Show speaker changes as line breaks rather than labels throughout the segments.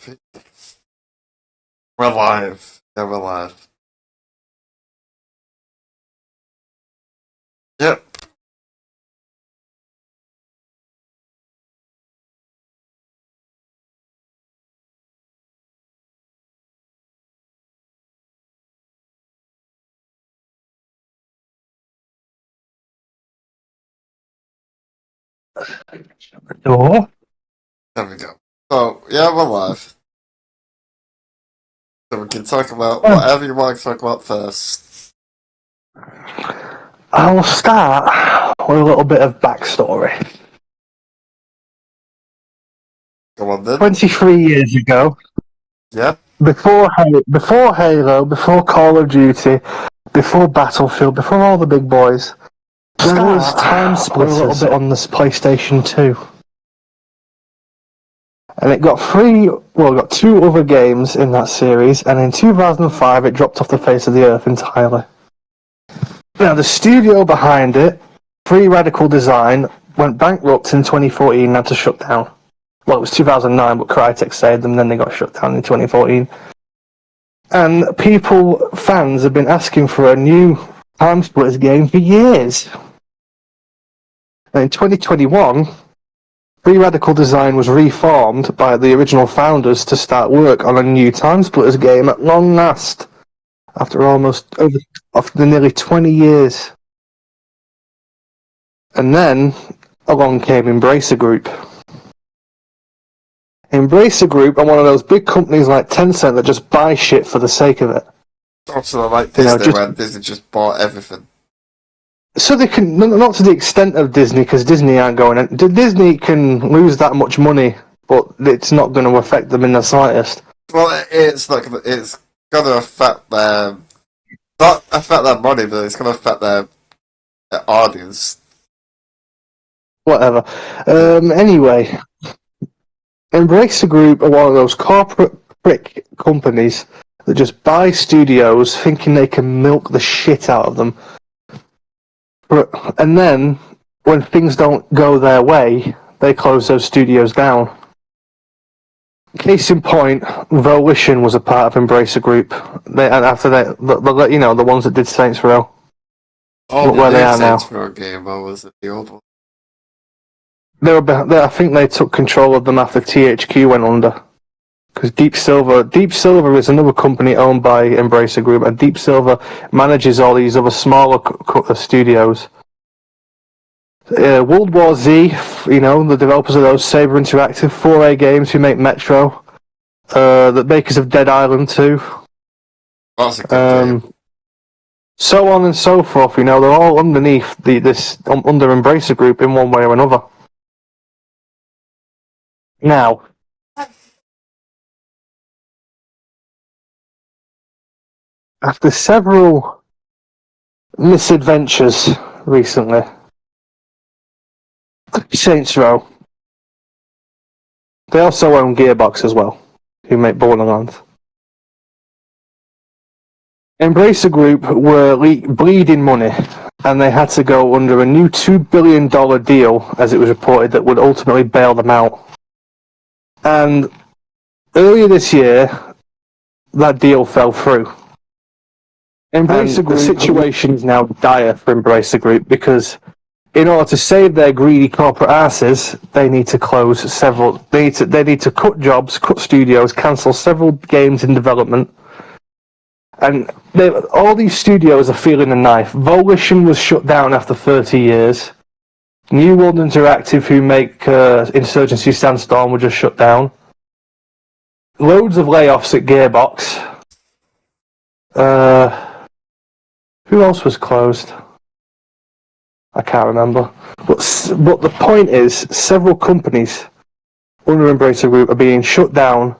We're live. Yeah, we're live. Yep.
Door.
There we go. So, yeah, we're live. So we can talk about
Oh.
whatever you want to talk about first.
I'll start with a little bit of backstory.
Go on then.
23 years ago,
Yeah.
before Halo, before Call of Duty, before Battlefield, before all the big boys, there was Time Splitters on this PlayStation 2. And it got two other games in that series, and in 2005 it dropped off the face of the earth entirely. Now, the studio behind it, Free Radical Design, went bankrupt in 2014 and had to shut down. Well, it was 2009, but Crytek saved them, then they got shut down in 2014. And fans have been asking for a new Time Splitters game for years. And in 2021, Free Radical Design was reformed by the original founders to start work on a new Time Splitters game at long last, after nearly 20 years. And then along came Embracer Group. Embracer Group are one of those big companies like Tencent that just buy shit for the sake of it.
Also, like Disney, when Disney just bought everything.
So they can, not to the extent of Disney, because Disney aren't going in. Disney can lose that much money, but it's not going to affect them in the slightest.
Well, it's not. It's going to affect them. Not affect their money, but it's going to affect their audience.
Whatever. Anyway, Embracer Group are one of those corporate prick companies that just buy studios thinking they can milk the shit out of them. And then, when things don't go their way, they close those studios down. Case in point, Volition was a part of Embracer Group. The ones that did Saints Row.
Oh, where they are now. Saints Row game, or was it the old one?
I think they took control of them after THQ went under. Because Deep Silver is another company owned by Embracer Group, and Deep Silver manages all these other smaller studios. World War Z, the developers of those, Saber Interactive, 4A Games, who make Metro, the makers of Dead Island 2.
That's a good game.
So on and so forth, they're all underneath under Embracer Group in one way or another. Now, after several misadventures recently, Saints Row, they also own Gearbox as well, who make Borderlands. Embracer Group were bleeding money, and they had to go under a new $2 billion deal, as it was reported, that would ultimately bail them out. And earlier this year, that deal fell through. The situation is now dire for Embracer Group, because in order to save their greedy corporate asses, they need to close several. They need to cut jobs, cut studios, cancel several games in development, and all these studios are feeling the knife. Volition was shut down after 30 years. New World Interactive, who make Insurgency Sandstorm, were just shut down. Loads of layoffs at Gearbox. Who else was closed? I can't remember. But the point is, several companies under Embracer Group are being shut down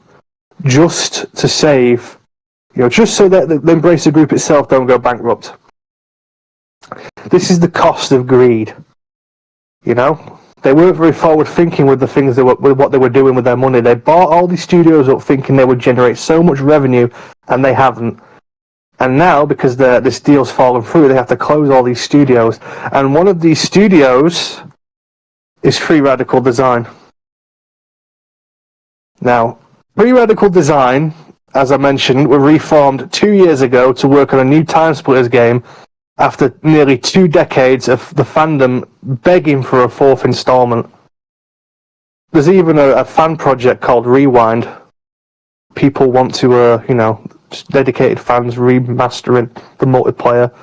just to save, just so that the Embracer Group itself don't go bankrupt. This is the cost of greed. They weren't very forward thinking with with what they were doing with their money. They bought all these studios up thinking they would generate so much revenue, and they haven't. And now, because this deal's fallen through, they have to close all these studios. And one of these studios is Free Radical Design. Now, Free Radical Design, as I mentioned, were reformed 2 years ago to work on a new Time Splitters game after nearly 2 decades of the fandom begging for a fourth installment. There's even a fan project called Rewind. People want to, just dedicated fans remastering the multiplayer.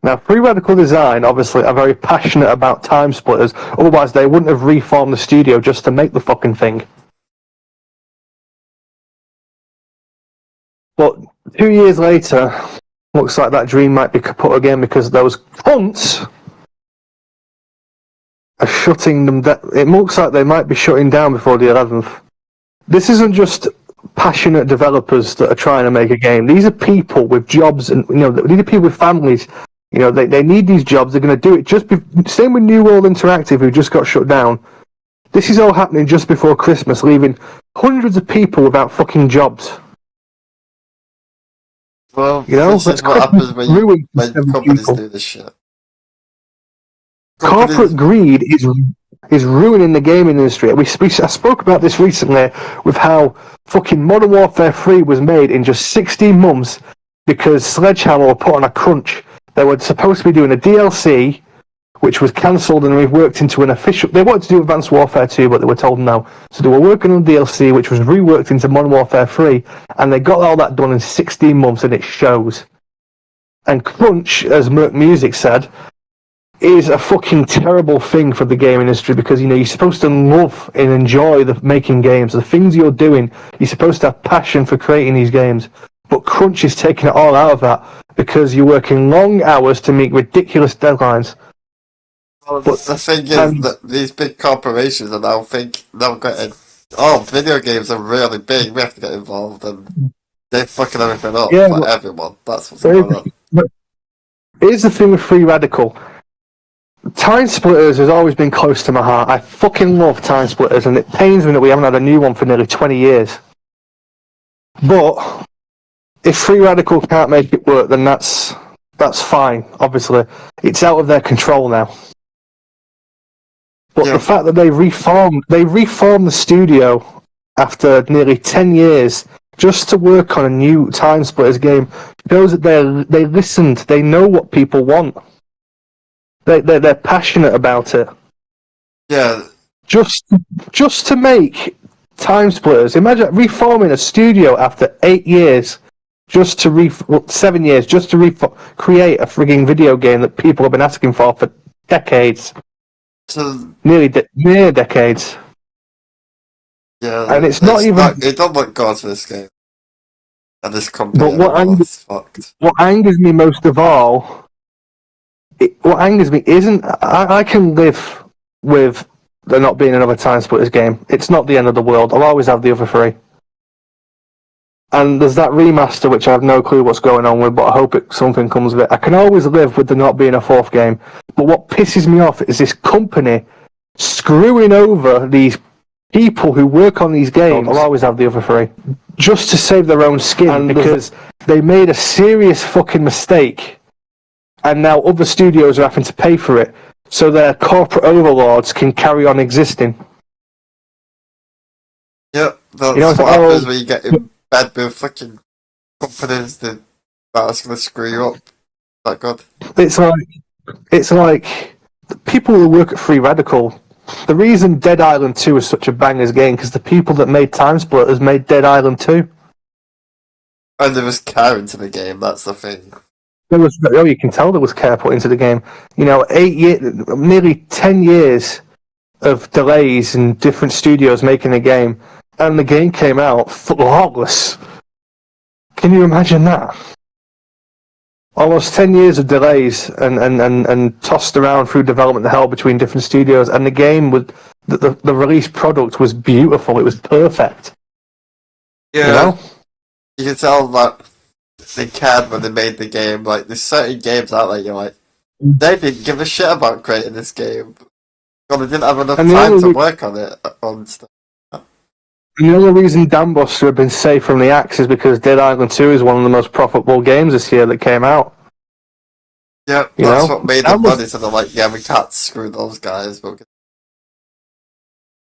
Now, Free Radical Design, obviously, are very passionate about Time Splitters, otherwise they wouldn't have reformed the studio just to make the fucking thing. But 2 years later, looks like that dream might be kaput again because those cunts are shutting them down. It looks like they might be shutting down before the 11th. This isn't just passionate developers that are trying to make a game. These are people with jobs, and these are people with families. They need these jobs. They're going to do it same with New World Interactive, who just got shut down. This is all happening just before Christmas, leaving hundreds of people without fucking jobs.
Well, this is what happens when companies do this shit.
Corporate greed is ruining the gaming industry. I spoke about this recently with how fucking Modern Warfare 3 was made in just 16 months because Sledgehammer were put on a crunch. They were supposed to be doing a DLC, which was cancelled and reworked into an official... They wanted to do Advanced Warfare 2, but they were told no. So they were working on DLC, which was reworked into Modern Warfare 3, and they got all that done in 16 months, and it shows. And crunch, as Merc Music said, is a fucking terrible thing for the game industry because, you're supposed to love and enjoy making games. The things you're doing, you're supposed to have passion for creating these games. But crunch is taking it all out of that because you're working long hours to meet ridiculous deadlines.
Well, but the thing is that these big corporations are now getting, video games are really big, we have to get involved, and they're fucking everything up for everyone. That's what's going on.
Here's the thing with Free Radical. Time Splitters has always been close to my heart. I fucking love Time Splitters, and it pains me that we haven't had a new one for nearly 20 years. But if Free Radical can't make it work, then that's fine, obviously. It's out of their control now. But the fact that they reformed the studio after nearly 10 years just to work on a new Time Splitters game shows that they listened. They know what people want. They're passionate about it.
Yeah.
Just to make Time Splitters. Imagine reforming a studio after 8 years, 7 years, just to create a frigging video game that people have been asking for decades.
So
near decades.
Yeah,
and it's not even.
It don't look good for this game. And this company. But
what angers me most of all. What angers me isn't. I can live with there not being another Time Splitters game. It's not the end of the world. I'll always have the other three. And there's that remaster, which I have no clue what's going on with, but I hope something comes of it. I can always live with there not being a fourth game. But what pisses me off is this company screwing over these people who work on these games. I'll always have the other three. Just to save their own skin, because they made a serious fucking mistake. And now other studios are having to pay for it, so their corporate overlords can carry on existing.
Yep, that's what happens when you get in bed with fucking companies that's going to screw you up. That good. It's like the people who work at Free Radical. The reason Dead Island 2 is such a bangers game because the people that made Time Splitters made Dead Island 2. And there was care into the game. That's the thing.
You can tell there was care put into the game. 8 years, nearly 10 years of delays in different studios making a game, and the game came out flawless. Can you imagine that? Almost 10 years of delays and tossed around through development hell between different studios, and the game the released product was beautiful. It was perfect.
Yeah, you can tell that they cared when they made the game. Like, there's certain games out there you're like, they didn't give a shit about creating this game. God, they didn't have enough time to work on it on stuff.
The only reason Dambos have been safe from the axe is because Dead Island 2 is one of the most profitable games this year that came out.
Yeah, that's what made them money, so they're like, yeah, we can't screw those guys.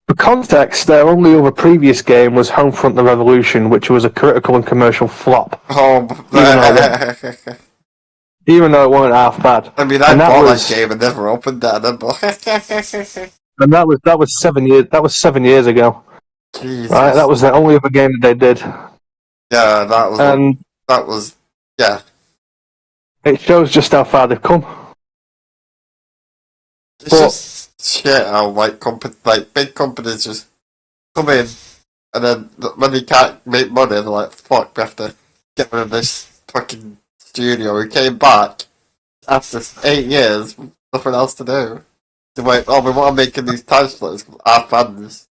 For context, their only other previous game was Homefront: The Revolution, which was a critical and commercial flop.
Oh,
Even though it wasn't half bad.
I mean, I
And that
bought that
was
game and never opened that.
and that was 7 years. That was 7 years ago. Right, that
Jesus.
was the only other game that they did,
Yeah,
and
that was, yeah.
it shows just how far they've come.
It's
But
just shit how, like, big companies just come in and then when they can't make money, they're like, fuck, we have to get rid of this fucking studio. We came back after 8 years, nothing else to do. They're like, oh, we want to make these time splitters. Our fans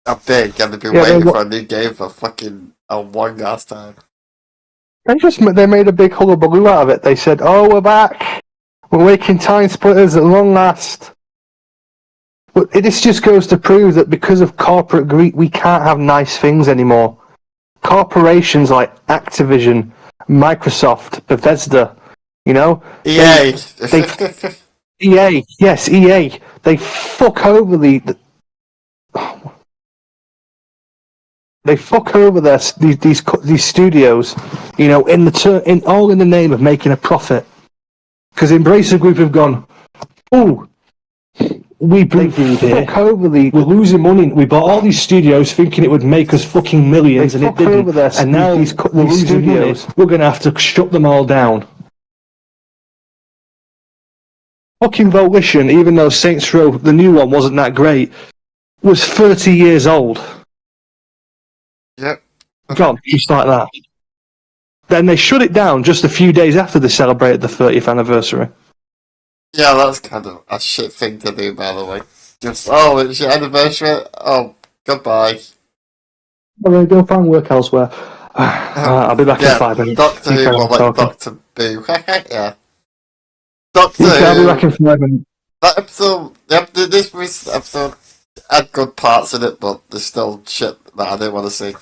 are big and they've been
yeah,
waiting for a new game for fucking a long ass time.
they made a big hullabaloo out of it. They said, "Oh, we're back. We're making time splitters at long last." But this just goes to prove that because of corporate greed, we can't have nice things anymore. Corporations like Activision, Microsoft, Bethesda, you know,
EA!
they EA, yes, EA, they fuck over they fuck over these studios, you know, all in the name of making a profit. Because Embracer Group have gone, oh, we're losing money. We bought all these studios thinking it would make us fucking millions, and it didn't. And now we're losing money. We're going to have to shut them all down. Fucking Volition, even though Saints Row, the new one, wasn't that great, was 30 years old.
Yep.
Gone, just like that. Then they shut it down just a few days after they celebrated the 30th anniversary.
Yeah, that's kind of a shit thing to do, by the way. Just, oh, it's your anniversary. Oh, goodbye.
Well, go find work elsewhere. I'll be back in
Yeah,
5 minutes.
Doctor
You
Who,
carry
more
on
like
talking.
Doctor Boo. Yeah. Doctor
I'll be back
Who,
in 5 minutes.
that episode, this recent episode had good parts in it, but there's still shit that I didn't want to see.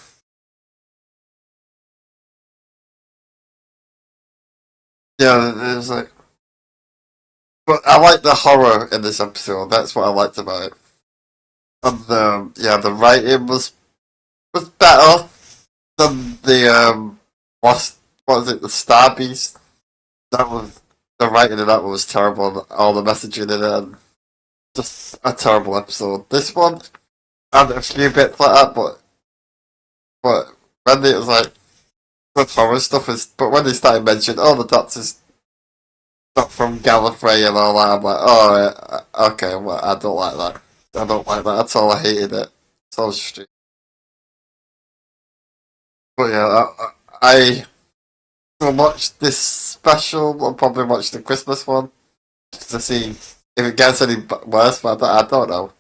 Yeah, it's like, but I like the horror in this episode. That's what I liked about it. And yeah, the writing was better than the what was it, the Star Beast. That was the writing in that one was terrible. And all the messaging in it, and just a terrible episode. This one had a few bits like that, but when it was like good horror stuff is, but when they started mentioning, oh, the Doctor's not from Gallifrey and all that, I'm like, oh, okay, well, I don't like that. I don't like that at all. I hated it. It's all stupid. But yeah, I will watch this special. I'll probably watch the Christmas one just to see if it gets any worse. But I don't know.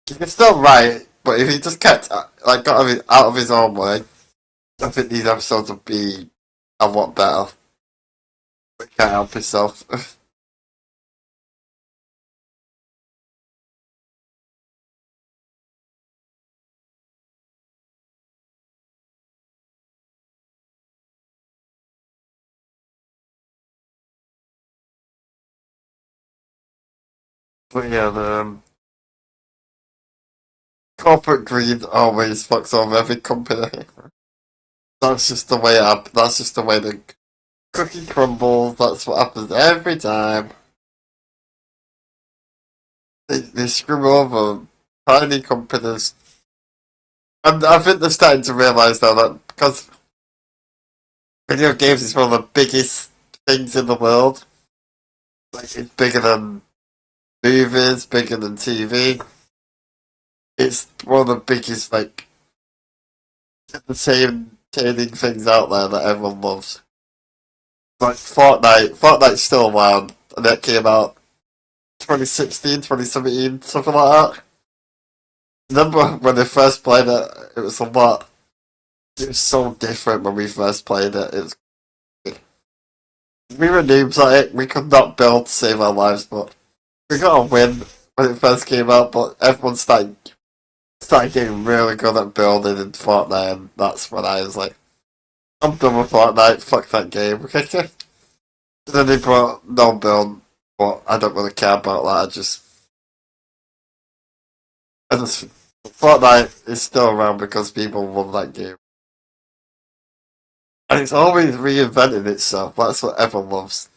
He can still write, but if he just kept like out of his own way, I think these episodes would be a lot better. But he can't help himself. But yeah, the corporate greed always fucks over every company. That's just the way up. That's just the way the cookie crumbles. That's what happens every time. They screw over tiny companies. And I think they're starting to realise though that because video games is one of the biggest things in the world. Like it's bigger than movies, bigger than TV. It's one of the biggest like entertaining things out there that everyone loves. Like Fortnite's still around and that came out 2016, 2017, something like that. Remember when they first played it, it was a lot. It was so different when we first played it. We were noobs at it. We could not build to save our lives, but we got a win when it first came out. But everyone started getting really good at building in Fortnite, and that's when I was like, I'm done with Fortnite. Fuck that game. Then they brought no build, but I don't really care about that. I just I just Fortnite is still around because people love that game, and it's always reinventing itself. That's what everyone loves.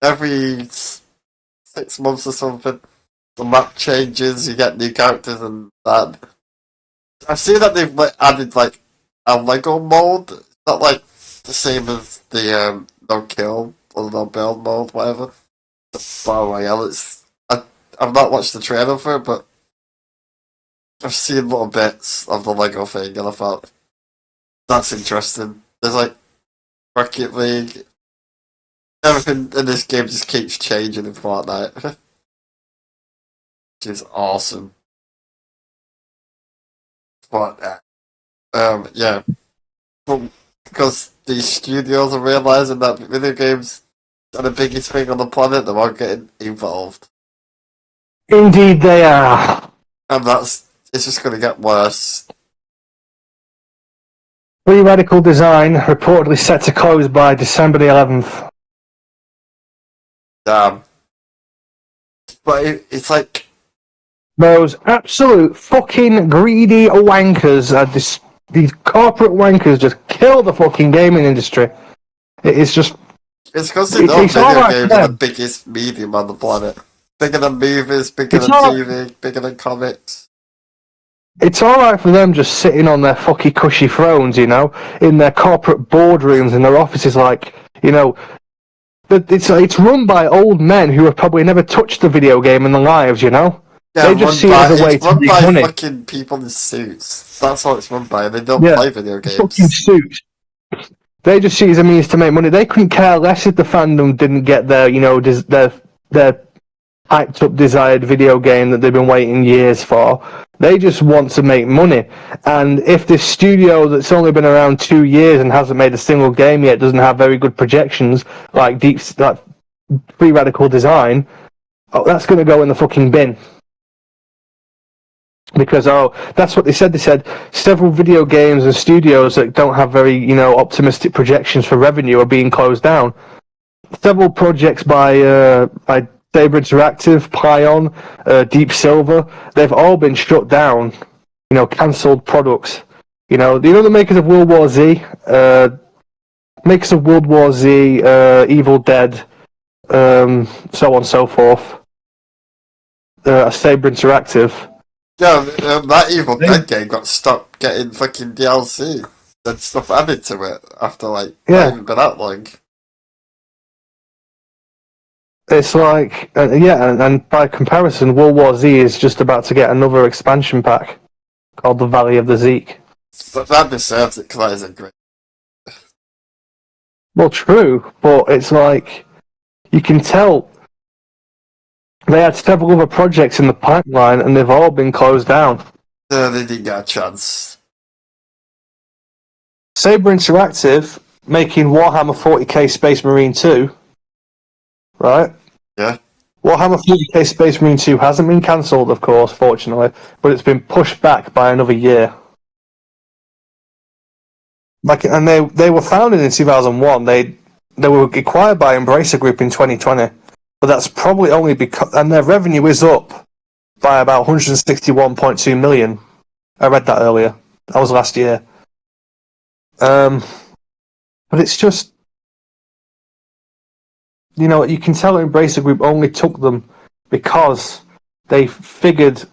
Every 6 months or something, the map changes. You get new characters and that. I've seen that they've added like a Lego mode. It's not like the same as the no kill or no build mode, whatever. The Battle Royale. I've not watched the trailer for it, but I've seen little bits of the Lego thing, and I thought that's interesting. There's like Rocket League. Everything in this game just keeps changing in Fortnite, which is awesome. But yeah, but because these studios are realizing that video games are the biggest thing on the planet, they're all getting involved,
Indeed, they are.
and it's just going to get worse.
Free Radical Design reportedly set to close by December the 11th.
Damn. But it's like
Those absolute fucking greedy wankers, these corporate wankers, just kill the fucking gaming industry. It is just.
it's because they know
It's all
video
right
games
for
are the
them.
biggest medium on the planet. Bigger than movies, bigger
It's
than
all.
TV, bigger than comics.
It's all right for them just sitting on their fucking cushy thrones, in their corporate boardrooms in their offices, it's run by old men who have probably never touched a video game in their lives,
Yeah,
They just see it as a way
it's
to
run
make
by
money.
fucking people in suits. That's what it's run by. They don't
Yeah,
play video
fucking
games.
suits. They just see it as a means to make money. They couldn't care less if the fandom didn't get their hyped up desired video game that they've been waiting years for. They just want to make money. And if this studio that's only been around 2 years and hasn't made a single game yet doesn't have very good projections like Free Radical Design, that's going to go in the fucking bin. Because that's what they said. They said several video games and studios that don't have very optimistic projections for revenue are being closed down. Several projects by Saber Interactive, Pion, Deep Silver, they've all been shut down. Cancelled products. The makers of World War Z, Evil Dead, so on and so forth. Saber Interactive.
Yeah, that Evil Dead game got stopped getting fucking DLC. Then stuff added to it after not even been that long.
It's like, and by comparison, World War Z is just about to get another expansion pack called the Valley of the Zeke.
But that deserves it because that is a great.
Well, true, but it's like you can tell they had several other projects in the pipeline and they've all been closed down.
They didn't get a chance.
Saber Interactive making Warhammer 40k Space Marine 2, right?
Yeah.
Warhammer 40k Space Marine 2 hasn't been cancelled, of course, fortunately, but it's been pushed back by another year. And they were founded in 2001. They were acquired by Embracer Group in 2020, but that's probably only because, and their revenue is up by about 161.2 million. I read that earlier. That was last year. But it's just, you can tell Embracer Group only took them because they figured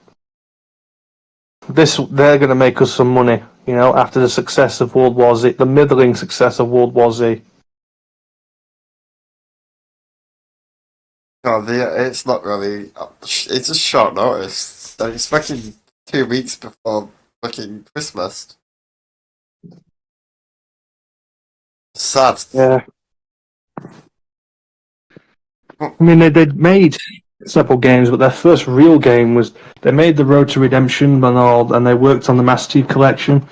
they're going to make us some money, after the success of World War Z, the middling success of World War Z.
No, it's not really. It's just short notice. It's fucking 2 weeks before fucking Christmas. Sad.
Yeah. I mean, they'd made several games, but their first real game was they made the Road to Redemption and they worked on the Master Chief Collection.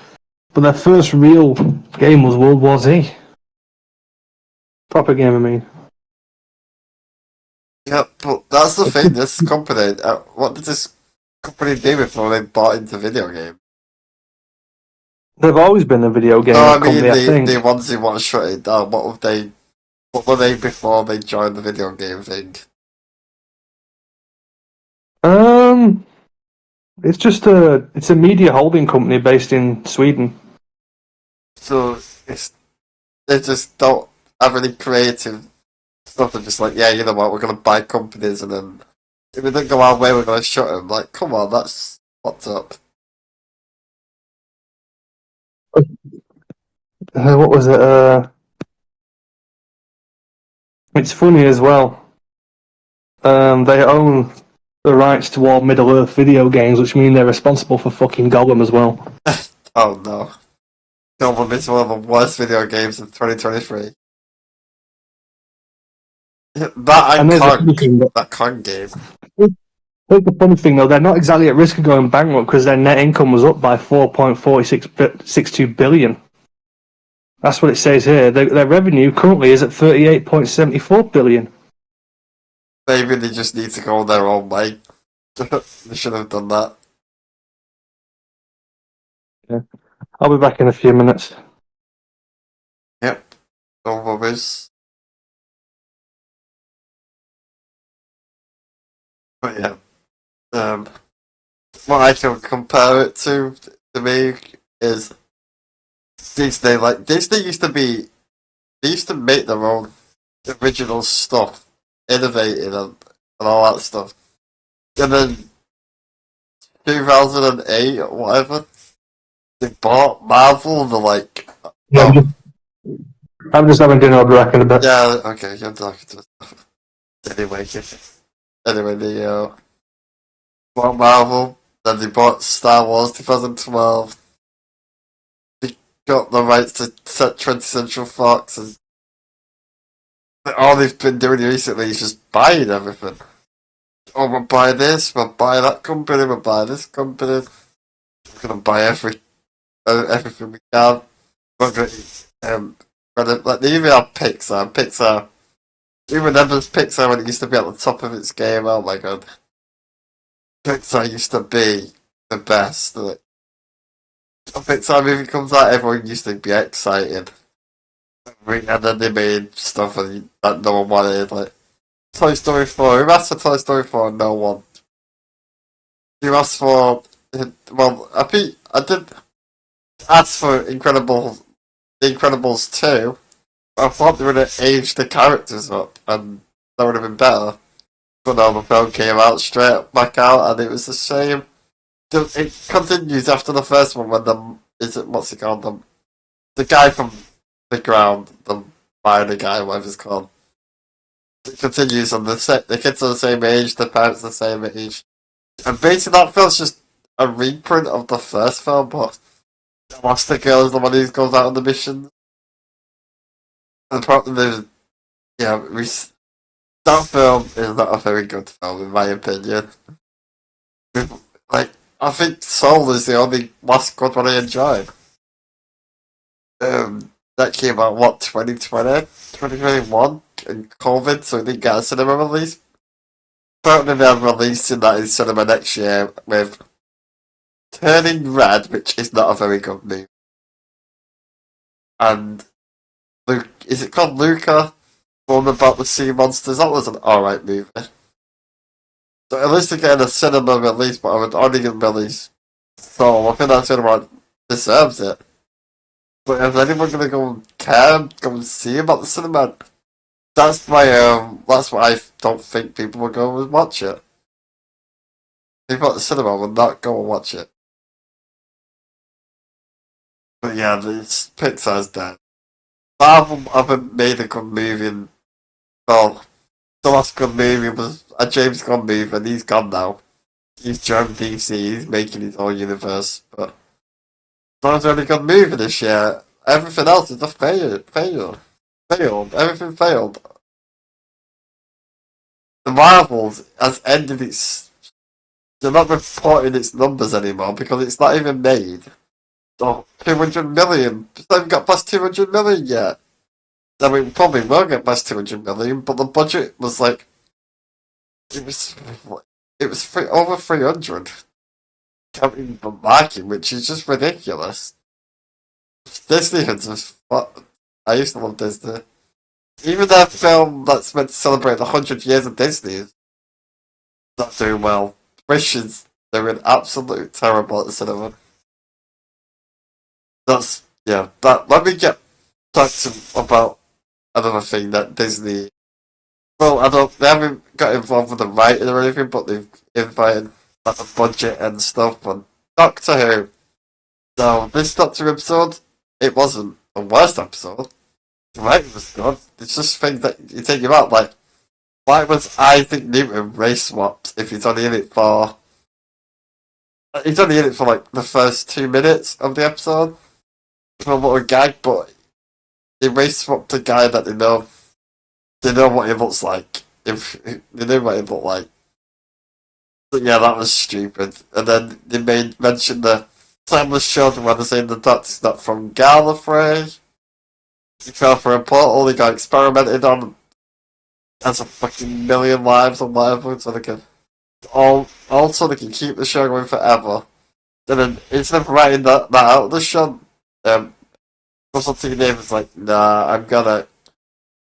But their first real game was World War Z. Proper game, I mean.
Yeah, but that's the thing. This company, what did this company do before they bought into video game?
They've always been a video game company, I think.
The ones who want to shut it down. What were they before they joined the video game thing?
It's a media holding company based in Sweden.
So they just don't have any creative stuff. They're just like, yeah, you know what, we're going to buy companies and then if it doesn't go our way, we're going to shut them. Like, come on, that's what's up.
What was it? It's funny as well. They own the rights to all Middle Earth video games, which mean they're responsible for fucking Gollum as well.
Oh no. Goblin is one of the worst video games of 2023. That
And
and
there's a funny
Kong.
thing.
That Kong game.
Here's the funny thing, though, they're not exactly at risk of going bankrupt because their net income was up by 4.4662 billion. That's what it says here. Their revenue currently is at 38.74 billion.
Maybe they just need to go their own way. They should have done that.
Yeah. I'll be back in a few minutes.
Yep. No worries. But yeah. What I can compare it to me is Disney. Like Disney used to be, they used to make their own original stuff, innovating and all that stuff. And then 2008 or whatever, they bought Marvel and they're like,
Yeah,
oh
I'm just having dinner. I'll be back in a bit.
yeah, okay, you're talking to us. Anyway, anyway, they bought Marvel, then they bought Star Wars 2012. They got the rights to set 20th Century Fox, and all they've been doing recently is just buying everything. Oh, we'll buy this, we'll buy that company, we'll buy this company. We're gonna buy everything we can. We're like they even have Pixar. Pixar, even remember Pixar when it used to be at the top of its game. Oh my god, Pixar used to be the best. Like, a Pixar movie comes out, everyone used to be excited, and then they made stuff that no one wanted. Like Toy Story 4. Who asked for Toy Story 4? No one. You asked for well, I did ask for The Incredibles 2. I thought they would have aged the characters up, and that would have been better. But no, the film came out straight back out, and it was the same. It continues after the first one when what's it called? The guy from the ground, the minor guy, whatever it's called. It continues on the kids are the same age, the parents are the same age. And basically that feels just a reprint of the first film, but the Master Girl is the one who goes out on the mission. And the problem is, yeah, that film is not a very good film, in my opinion. Like, I think Soul is the only last good one I enjoyed. That came out, what, 2020? 2021? And COVID, so we didn't get a cinema release. Apparently they're releasing that in cinema next year with Turning Red, which is not a very good movie. And is it called Luca? The one about the sea monsters? That was an alright movie. So at least they're getting a cinema release, but I would only get release. So I think that cinema deserves it. But if anyone gonna go and see about the cinema, that's why I don't think people will go and watch it. People at the cinema will not go and watch it. But yeah, this Pixar's dead. Marvel haven't made a good movie well, the last good movie was a James Gunn movie and he's gone now. He's joined DC, he's making his own universe, but not a really good movie this year. Everything else is a failed. Everything failed. The Marvels has ended its. They're not reporting its numbers anymore because it's not even made. So 200 million. It's not even got past 200 million yet. I mean, probably will get past 200 million, but the budget was like. It was. It was over 300. Counting the market, which is just ridiculous. Disney has just. I used to love Disney. Even that film that's meant to celebrate the 100 years of Disney is not doing well. Wishes They were absolutely terrible at the cinema. That's yeah. That let me get back to about another thing that Disney. Well, I don't. They haven't got involved with the writing or anything, but they've invited like the budget and stuff on Doctor Who. So this Doctor Who episode, it wasn't the worst episode. The writing was good. It's just things that you take him out. Like, why was Isaac Newton race swapped if he's only in it for? He's only in it for like the first 2 minutes of the episode for a little gag, but they race swapped a guy that they know what he looks like. If they knew what he looked like. But yeah, that was stupid. And then they mention the timeless children when they're saying the doctor's not from Gallifrey. He fell for a portal, he got experimented on as a fucking million lives or whatever, so they can also they can keep the show going forever. And then instead of writing that out of the show, Russell T Davies like, nah, I'm gonna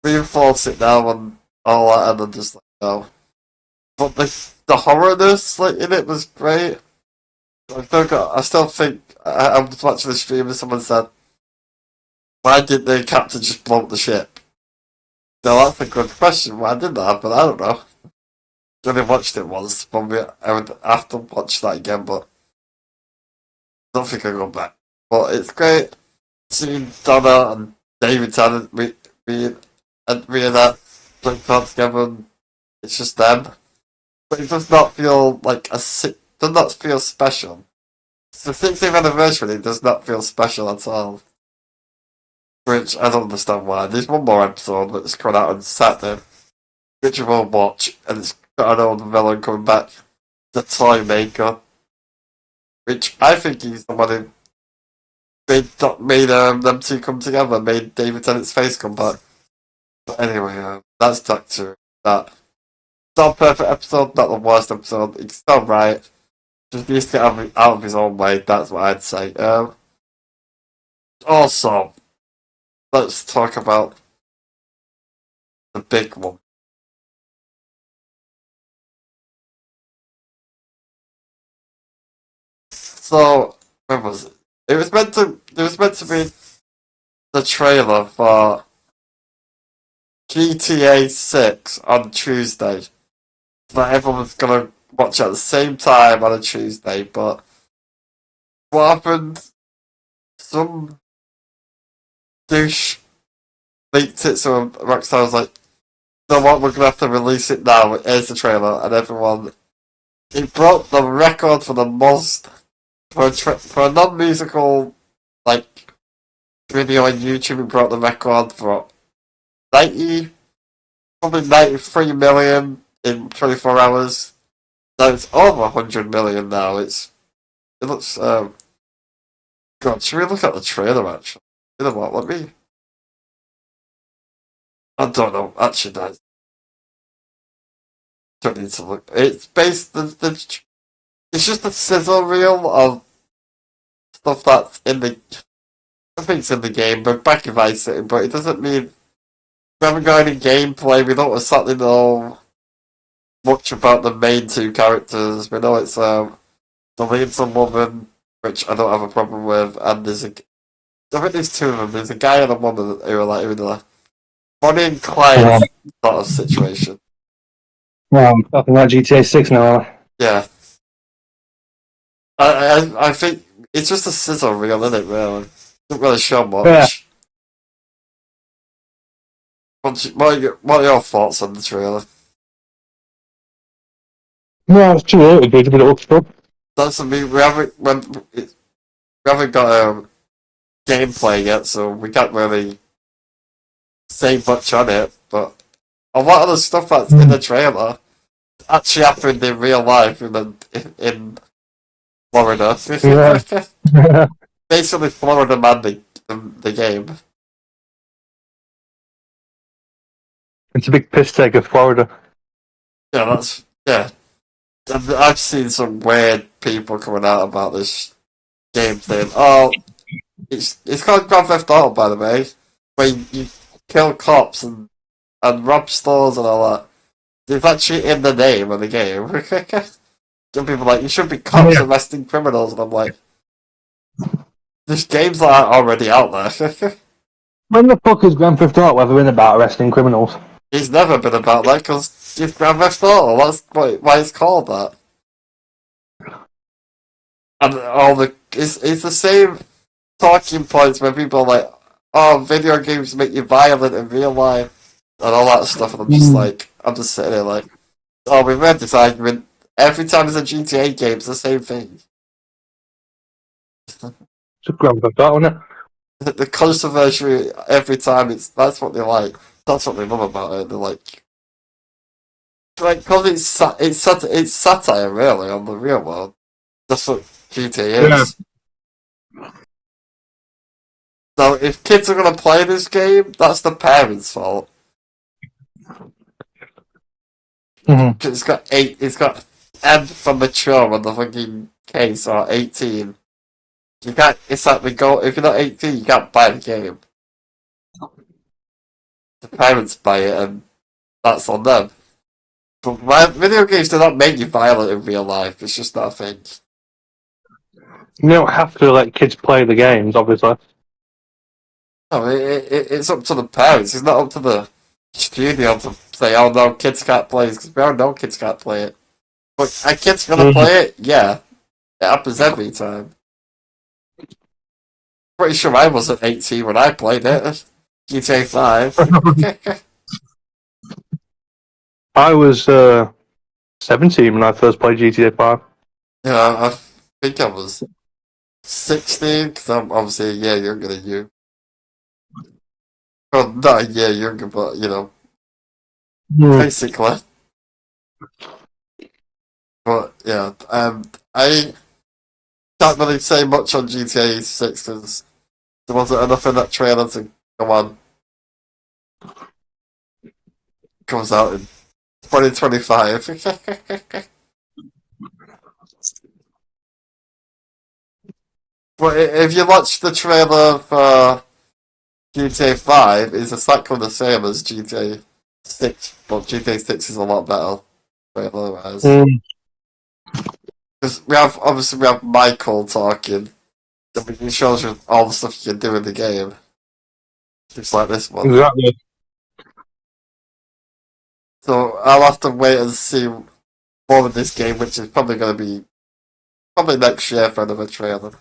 reinforce it now and all that, and then just like, no. But the horrorness like in it was great. I still think I was watching the stream and someone said, why did the captain just blow up the ship? Now that's a good question. Why did that happen? I don't know. I only watched it once. Probably I would have to watch that again, but I don't think I'll go back. But it's great seeing Donna and David Tennant reenact playing cards together, and it's just them. But it does not feel like does not feel special. It's the 60th anniversary. It does not feel special at all. Which I don't understand why. There's one more episode that's coming out on Saturday, which we will watch, and it's got an old villain coming back, the Toy Maker, which I think he's the one who made them two come together, made David Tennant's face come back. But anyway, that's Doctor. That it's not a perfect episode, not the worst episode. It's still right. Just needs to get out of his own way. That's what I'd say. Also, let's talk about the big one. So, when was it? It was meant to be the trailer for GTA 6 on Tuesday. That everyone was gonna watch at the same time on a Tuesday, but what happened? Some douche leaked it, so Rockstar was like, "You know what? We're gonna have to release it now. Here's the trailer," and everyone. It broke the record for the most for a non-musical like video on YouTube. It broke the record for 90, probably 93 million in 24 hours. Now it's over 100 million now. It looks God, should we look at the trailer actually? You know what? Let me. I don't know. Actually, no, don't need to look. It's based. It's just a sizzle reel of stuff that's in the. I think it's in the game, but back in Vice City. But it doesn't mean we haven't got any gameplay. We don't exactly know much about the main two characters. We know it's the lead's a woman, which I don't have a problem with, and I think there's two of them. There's a guy and a woman who are like in a Bonnie and Clyde sort of situation.
Well, I'm talking about GTA 6 now.
Yeah, I think it's just a sizzle reel, isn't it? Really, doesn't really show much.
Yeah.
What are your thoughts on the trailer?
No, it's too early to get it up stuff.
That's I mean we haven't got gameplay yet, so we can't really say much on it. But a lot of the stuff that's in the trailer actually happened in real life in Florida.
Yeah.
Basically, Florida man the game.
It's a big piss take of Florida.
Yeah. And I've seen some weird people coming out about this game saying, "Oh, it's called Grand Theft Auto, by the way, where you kill cops and rob stores and all that. It's actually in the name of the game." Some people are like, you should be cops
Yeah.
arresting criminals, and I'm like, there's games that are already out there.
When the fuck has Grand Theft Auto ever been about arresting criminals?
He's never been about that because it's Grand Theft Auto. That's why it's called that. And all it's the same talking points where people are like, "Oh, video games make you violent in real life," and all that stuff. And
Mm.
I'm just sitting there like, "Oh, we've had this argument every time there's a GTA game. It's the same thing.
It's a Grand Theft Auto, isn't it?
The controversy every time. That's what they like. That's what they love about it. They're like, because it's satire really on the real world. That's what GTA
Yeah.
is. So if kids are gonna play this game, that's the parents' fault.
Mm-hmm.
'Cause it's got M for mature on the fucking case or 18. You can't. It's like we go. If you're not 18, you can't buy the game. The parents buy it, and that's on them. But video games do not make you violent in real life. It's just not a thing.
You don't have to let kids play the games, obviously.
No, it's up to the parents. It's not up to the studio to say, "Oh no, kids can't play," because we all know kids can't play it. But are kids gonna
Mm.
play it? Yeah, it happens every time. Pretty sure I wasn't 18 when I played it. GTA 5.
I was 17 when I first played GTA 5.
Yeah, I think I was 16 because I'm obviously a year younger than you. Well, not a year younger, but
Mm.
basically. But yeah, I can't really say much on GTA 6 because there wasn't enough in that trailer to come on. Comes out in 2025. But if you watch the trailer for GTA 5, it's exactly the same as GTA 6, but GTA 6 is a lot better trailer wise.
Mm.
Because obviously we have Michael talking, that it shows you all the stuff you can do in the game, just like this one.
Exactly.
So I'll have to wait and see more of this game, which is probably going to be probably next year for another trailer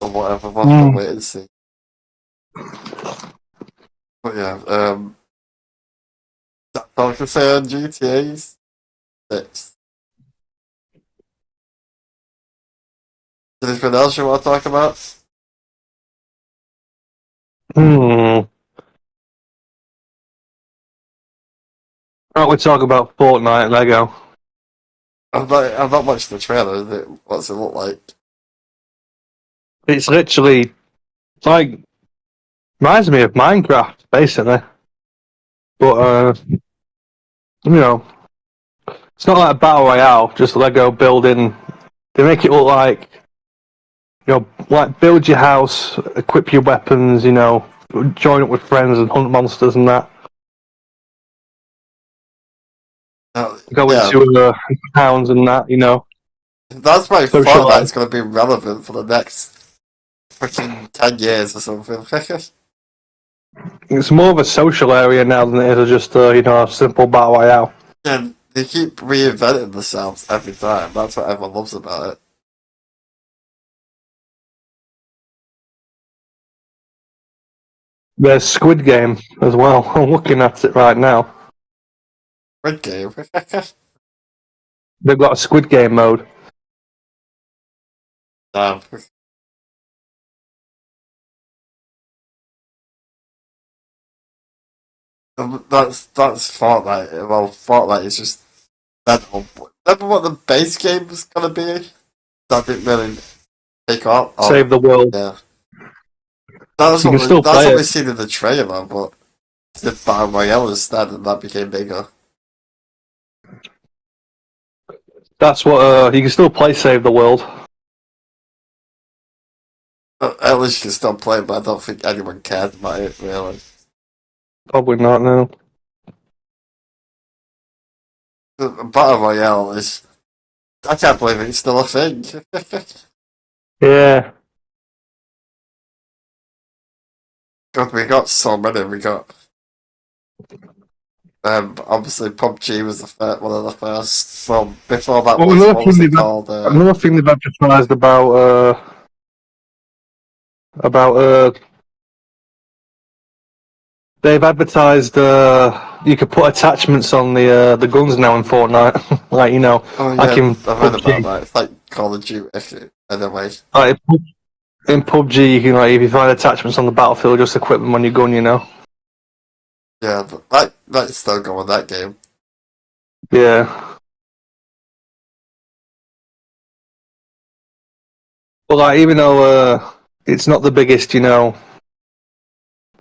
or whatever. We'll have to
Mm.
wait and see. But yeah, that's all I can say on GTA 6. Anything else you want to talk about?
Mm. Right, we talk about Fortnite and Lego.
I've not watched the trailer. What's it look like?
It's literally like reminds me of Minecraft, basically. But you know, it's not like a battle royale, just Lego building. They make it look like like build your house, equip your weapons, join up with friends and hunt monsters and that. Go
Yeah,
into towns and that.
that's why
Socialize.
Fortnite's going to be relevant for the next freaking 10 years or something.
It's more of a social area now than it is just a simple battle royale.
And they keep reinventing themselves every time. That's what everyone loves about it.
There's Squid Game as well. I'm looking at it right now.
Good game.
They've got a Squid Game mode.
Damn. That's Fortnite. Well, Fortnite is just that. Remember what the base game was gonna be? That didn't really take off. Oh,
Save the world.
yeah.
You can still
That's
play
what
it.
we seen in the trailer, but the Battle Royale instead, and that became bigger.
That's what you can still play Save the World.
At least you can still play, but I don't think anyone cared about it really.
Probably not now.
The Battle Royale is I can't believe it's still a thing.
Yeah.
God, we got so many. We got obviously PUBG was one of the first. Well, before that
Well,
was what was it called?
another thing they've advertised about they've advertised you could put attachments on the guns now in Fortnite, like
Oh
like
yeah,
in
I've heard about
PUBG.
that. It's like Call of Duty. Anyway,
Like in PUBG, you can like if you find attachments on the battlefield, just equip them on your gun.
yeah, but that's still going that game.
Yeah. Well, like even though it's not the biggest, the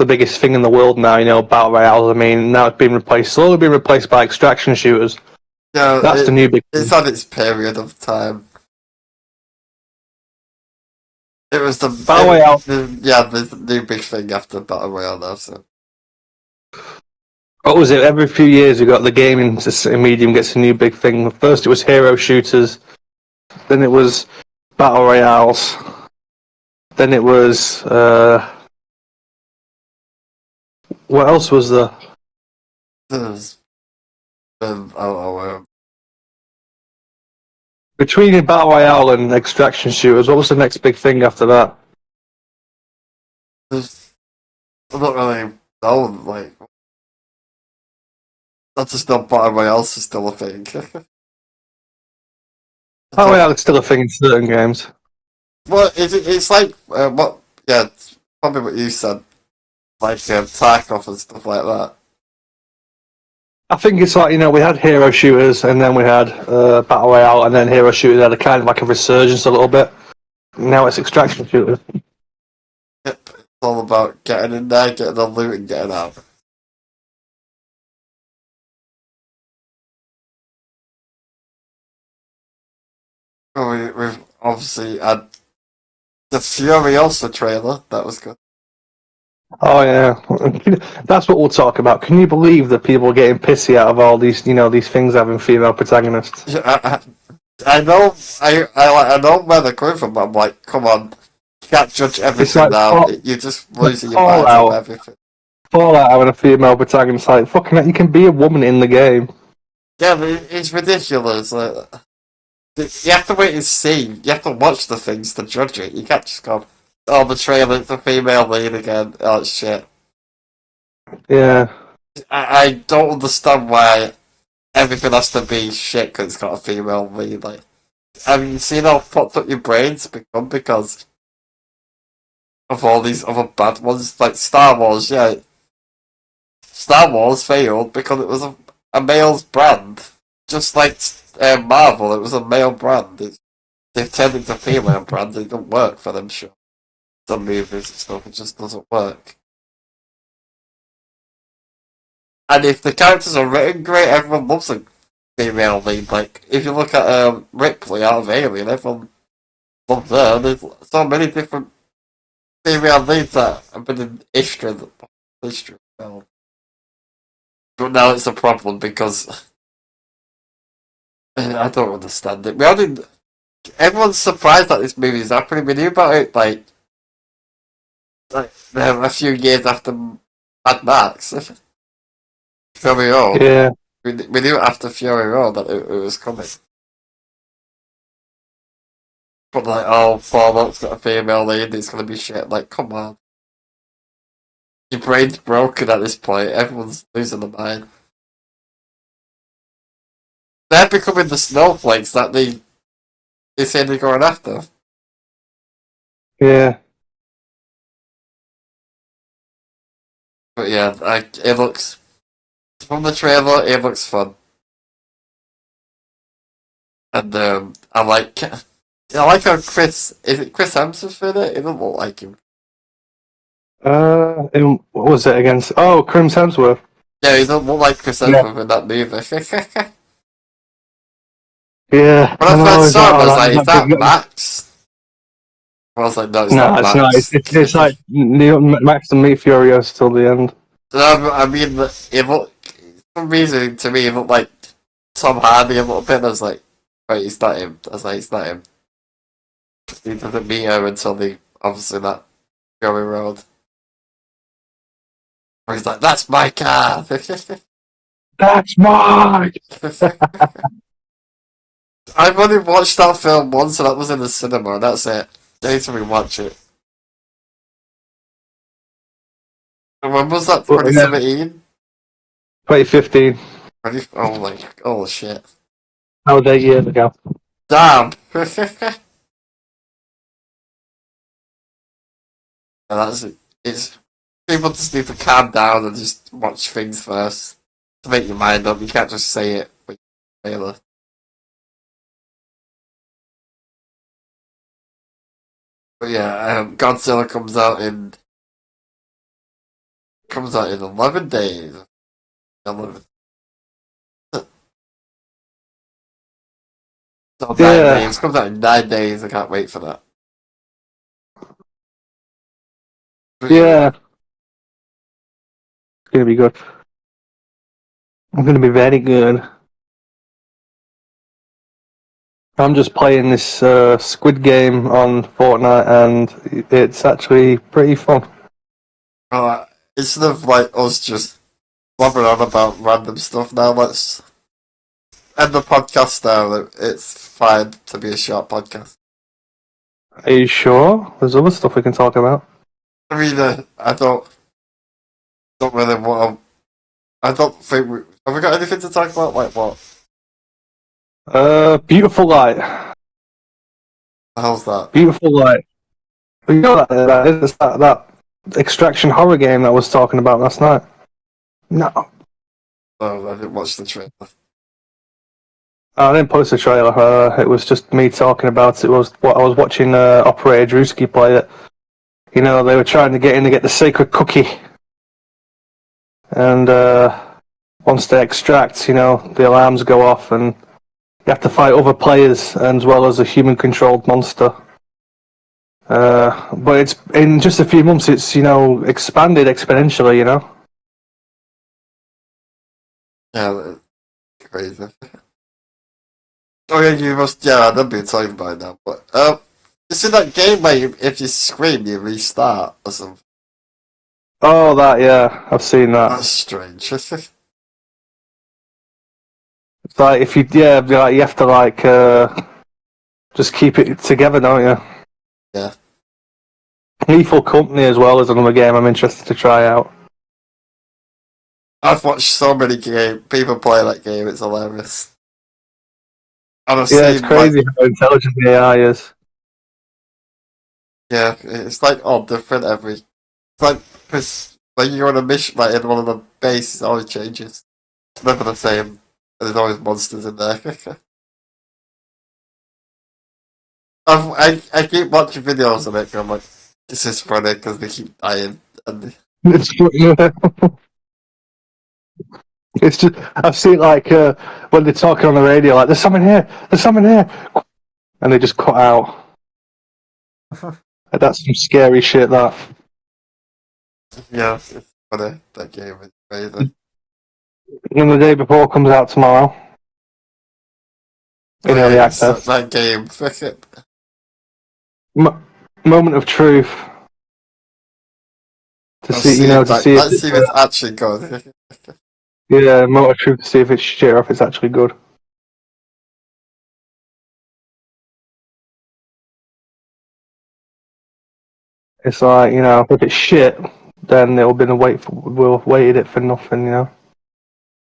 biggest thing in the world now, battle royales. I mean, now it's been slowly been replaced by extraction shooters.
Yeah,
That's the new big
it's
thing.
had its period of time. It was
Battle royale.
the new big thing after Battle Royale now. So
What was it? Every few years, we got the gaming medium gets a new big thing. First, it was hero shooters. Then it was battle royales. Then it was what else was there?
there's been I don't know.
Between battle royale and extraction shooters, what was the next big thing after that?
There's I don't really know. Like that's just not Battle Royale is still a thing.
Battle
So,
royale is still a thing in certain games.
well, it's like what? Yeah, it's probably what you said, like Tarkov and stuff like that.
I think it's like we had hero shooters, and then we had battle royale, and then hero shooters had a kind of like a resurgence a little bit. Now it's extraction shooters.
Yep, it's all about getting in there, getting the loot, and getting out. Well, we've obviously had the Furiosa trailer. That was good.
Oh yeah, that's what we'll talk about. Can you believe that people are getting pissy out of all these, these things having female protagonists?
Yeah, I know, I know where they're coming from. But I'm like, come on, you can't judge
It's
everything
like
now. You're just losing your minds over
Fallout,
everything.
Fallout having a female protagonist. Like fucking, you can be a woman in the game.
Yeah, but it's ridiculous. You have to wait and see. You have to watch the things to judge it. You can't just go, oh, the trailer, it's a female lead again. Oh, shit.
Yeah,
I don't understand why everything has to be shit because it's got a female lead. Like, have you seen how fucked up your brains become because of all these other bad ones? Like Star Wars, yeah. Star Wars failed because it was a male's brand. Just like Marvel, it was a male brand. They've turned it into a female brand. It don't work for them, sure. Some movies and stuff, it just doesn't work. And if the characters are written great, everyone loves a female lead. Like, if you look at Ripley out of Alien, everyone loves her. There's so many different female leads that have been in history. Well, but now it's a problem because I don't understand it. Everyone's surprised that this movie is happening. We knew about it like a few years after Mad Max. Fury Road.
yeah.
We knew after Fury Road that it was coming. But like, oh, Fallout's got a female lead, it's gonna be shit. Like, come on. Your brain's broken at this point. Everyone's losing their mind. They're becoming the snowflakes that they say they're going after.
Yeah.
But yeah, it looks from the trailer. It looks fun, and I like how Chris is it Chris Hemsworth in it? It doesn't look like him.
What was it against? Oh, Crims Hemsworth.
Yeah, he doesn't look like Chris
Yeah.
Hemsworth in that movie.
Yeah.
When
I
I
know.
first
Is
saw
that,
him, I
oh,
was like, "Is
that
that
big?
Max?" I was like, "No, it's
No,
not
it's not.
Max."
It's like Max and Meet Furious till the end.
I mean, it looked for some reason to me it looked like Tom Hardy a little bit. I was like, Right, it's not him. I was like, it's not him. He doesn't meet her until they obviously that going road. Where he's like, that's my car.
That's mine.
I've only watched that film once, and that was in the cinema, and that's it. I need to rewatch it. And when was that?
But, yeah,
2017?
2015.
Oh my, oh shit.
That was 8 years ago.
Damn! And that's it. It's, people just need to calm down and just watch things first to make your mind up. You can't just say it with your trailer. But yeah, Godzilla comes out in 11 days. 11, no, 9 days.
Yeah,
Comes out in 9 days. I can't wait for that. But yeah,
yeah. It's gonna be good. I'm gonna be very good. I'm just playing this Squid Game on Fortnite, and it's actually pretty fun.
instead of like us just blabbering on about random stuff now, let's end the podcast now. It's fine to be a short podcast.
Are you sure? There's other stuff we can talk about.
I mean, I don't really want to. I don't think we have we got anything to talk about. Like what?
Beautiful Light.
The hell's that?
Beautiful Light. You know that extraction horror game that I was talking about last night? No.
Oh, I didn't watch the trailer.
I didn't post a trailer. It was just me talking about it. It was what I was watching Operator Drewski play it. You know, they were trying to get in to get the sacred cookie. And once they extract, you know, the alarms go off and you have to fight other players as well as a human-controlled monster. But it's in just a few months, it's, you know, expanded exponentially, you know?
Yeah, that's crazy. Oh yeah, you must. Yeah, I've been talking about it now. But you see that game where if you scream, you restart or something?
Oh, that, yeah, I've seen that.
That's strange.
It's like, if you, yeah, like, you have to, like, just keep it together, don't you?
Yeah.
Lethal Company as well is another game I'm interested to try out.
I've watched so many people play that game. It's hilarious. And I've
Yeah, it's
seen like
crazy how intelligent the AI is.
yeah, it's like all different every. It's like because when you're on a mission, like in one of the bases, it always changes. It's never the same. And there's always monsters in there. I keep watching videos of it. And I'm like, this is funny because they keep dying. And
It's, yeah. It's just, I've seen, like, when they're talking on the radio, like, there's someone here, and they just cut out. That's some scary shit, that.
yeah, it's funny. That game is crazy.
And the day before comes out tomorrow,
Oh
in
yeah,
early
it's
access.
that game.
Moment of truth. To
Let's
see, you
see
know,
if
to see if
let's see if it's actually good.
yeah, moment of truth to see if it's shit or if it's actually good. It's like, you know, if it's shit, then it'll been a wait for, we'll waited it for nothing, you know.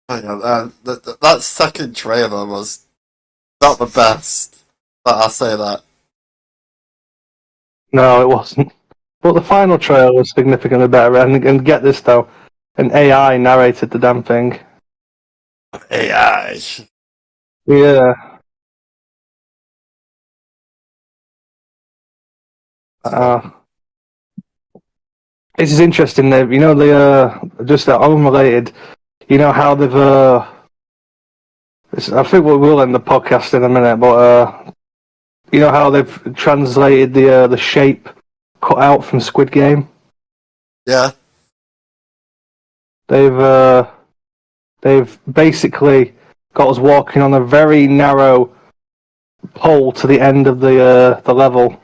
Oh, yeah, that second trailer was not the best. But I'll say that.
No, it wasn't. But the final trailer was significantly better. And get this though, an AI narrated the damn thing.
AI.
Yeah.
So,
Uh, this is interesting. You know, just unrelated. You know how they've. I think we will end the podcast in a minute, but you know how they've translated the shape cut out from Squid Game.
yeah,
They've they've basically got us walking on a very narrow pole to the end of the level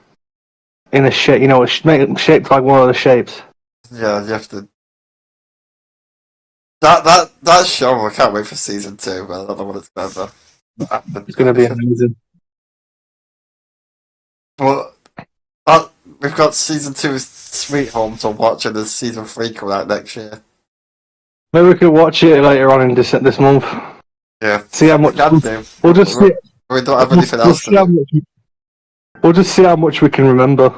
in a shape, shaped like one of the shapes.
Yeah, you have to. That show, I can't wait for season 2, but I don't know what it's going to happen.
It's going to be amazing.
Well, we've got season 2 Sweet Home to watch, and there's season 3 coming out next year.
Maybe we could watch it later on in this month.
Yeah,
See how much
we can do.
we'll just see.
We don't have anything else to do.
We'll just see how much we can remember.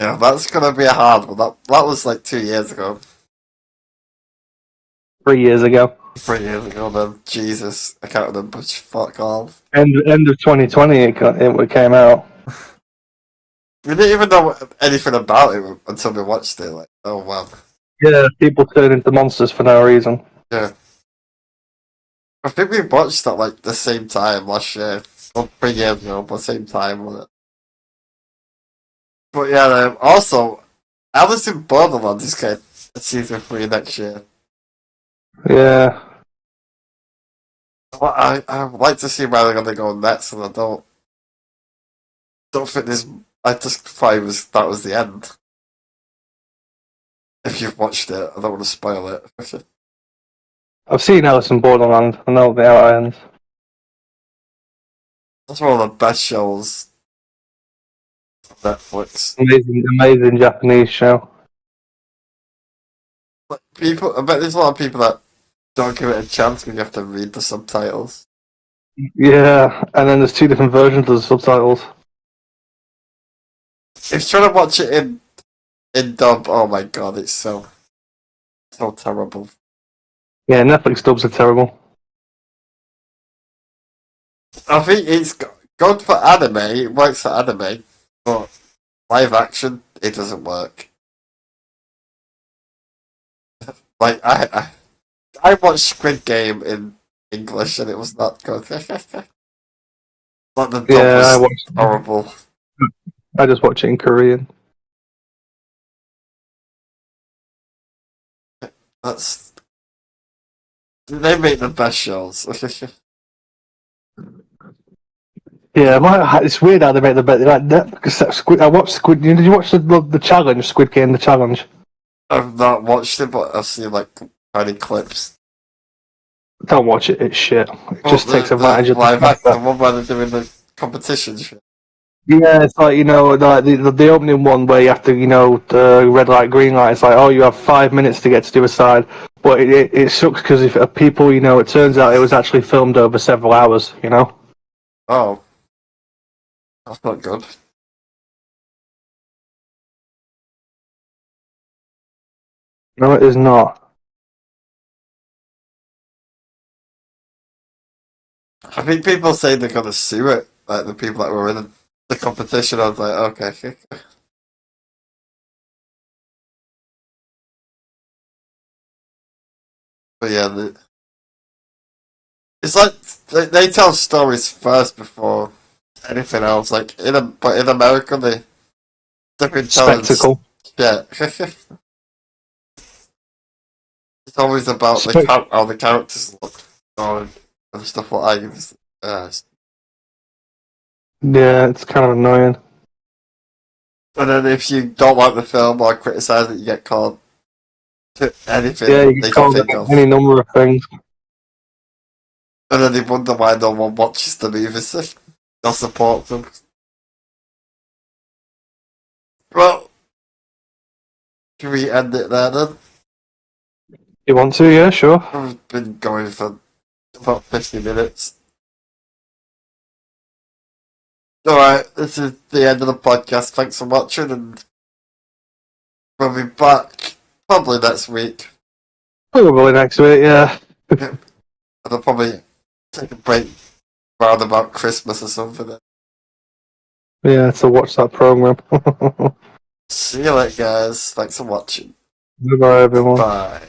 Yeah, that's gonna be a hard one. That was like 2 years ago.
3 years ago.
3 years ago, then. Jesus, I can't remember. Fuck all.
End of 2020, it came out.
We didn't even know anything about it until we watched it. Like, oh wow.
Yeah, people turn into monsters for no reason.
Yeah. I think we watched that like the same time last year. Or 3 years ago, but same time, wasn't it? But yeah, also, Alice in Borderland is getting season 3 next year.
Yeah.
I would like to see where they're gonna go next, and I don't think this. I just thought that was the end. If you've watched it, I don't want to spoil it.
I've seen Alice in Borderland. I know how it ends.
That's one of the best shows on Netflix.
Amazing Japanese show.
Like I bet there's a lot of people that don't give it a chance when you have to read the subtitles.
Yeah, and then there's 2 different versions of the subtitles.
If you're trying to watch it in dub, oh my god, it's so terrible.
Yeah, Netflix dubs are terrible.
I think it's good for anime. It works for anime, but live action, it doesn't work. Like I watched Squid Game in English and it was not good. Like the dub was horrible.
I just watch it in Korean.
They make the best shows.
Yeah, it's weird how they make the bet. Like that, because I watched Squid. Did you watch the challenge, Squid Game, the challenge?
I've not watched it, but I've seen like tiny clips.
Don't watch it. It's shit. It just takes advantage of
live action. The one where they're doing the competition shit.
Yeah, it's like like the opening one where you have to the red light, green light. It's like, oh, you have 5 minutes to get to the other side, but it sucks because if people it turns out it was actually filmed over several hours.
Oh, that's not good.
No, it is not.
I think people say they're gonna sue it, like the people that were in the competition. I was like, okay. But yeah, it's like they tell stories first before anything else. Like but in America they've been telling
Spectacle.
Yeah. It's always about how the characters look and stuff like that.
Yeah, it's kind of annoying.
And then if you don't like the film or criticize it, you get called to anything
Yeah, you
they
can
can think
call
of.
any number of things.
And then they wonder why no one watches the movies or supports them. Well, can we end it there then?
You want to? Yeah, sure.
We've been going for about 50 minutes. Alright, this is the end of the podcast. Thanks for watching, and we'll be back probably next week.
Probably next week, yeah.
And I'll probably take a break around about Christmas or something.
Yeah, to watch that program.
See you later, guys. Thanks for watching.
Goodbye, everyone.
Bye.